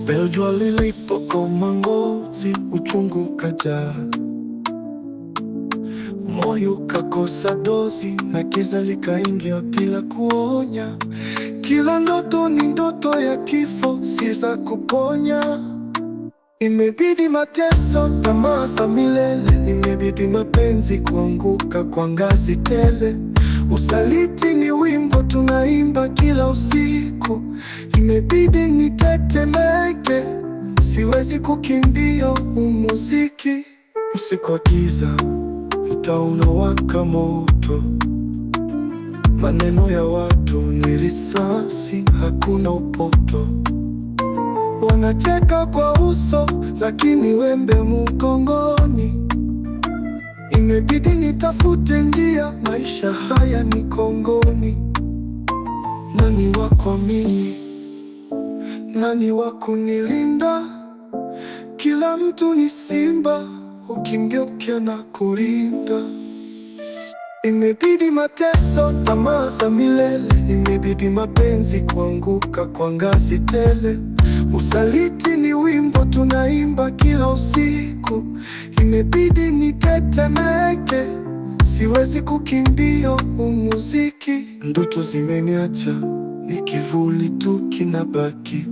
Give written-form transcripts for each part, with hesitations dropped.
Jua lilipokoma ngozi, uchungu kajaa, moyo ukakosa dozi, na giza likaingia bila kuonya. Kila ndoto ni ndoto ya kifo, si za kuponya. Imebidi mateso, tamaa za milele, imebidi mapenzi kuanguka kwa ngazi tele. Usaliti ni wimbo tunaimba kila usiku, imebidi nitetemeke, siwezi kukimbia umuziki. Usiku wa giza, mtaa unawaka moto, maneno ya watu ni risasi, hakuna upoto. Wanacheka kwa uso, lakini wembe mgongoni. Imebidi nitafute njia, maisha haya ni kongoni. Nani wa kuamini? Nani wa kunilinda? Kila mtu ni simba, ukimgeukia na kurinda. Imebidi mateso, tamaa za milele, imebidi mapenzi kuanguka kwa ngazi tele. Usaliti ni wimbo tunaimba kila usiku, imebidi nitetemeke, siwezi kukimbia umuziki. Ndoto zimeniacha, ni kivuli tu kinabaki.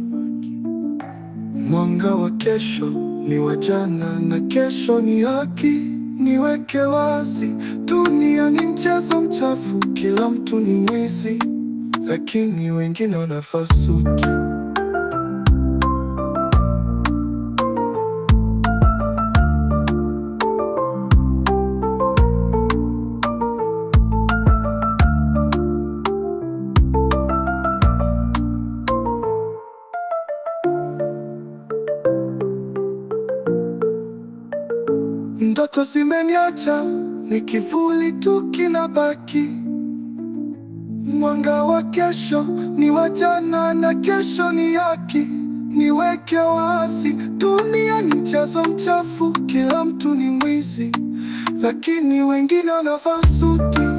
Mwanga wa kesho ni wa jana, na kesho ni haki. Niweke wazi, dunia ni mchezo mchafu, kila mtu ni mwizi, lakini wengine wanavaa suti. Ndoto zimeniacha, ni kivuli tu kinabaki. Mwanga wa kesho ni wa jana, na kesho ni haki. Niweke wazi, dunia ni mchezo mchafu, kila mtu ni mwizi, lakini wengine wanavaa suti.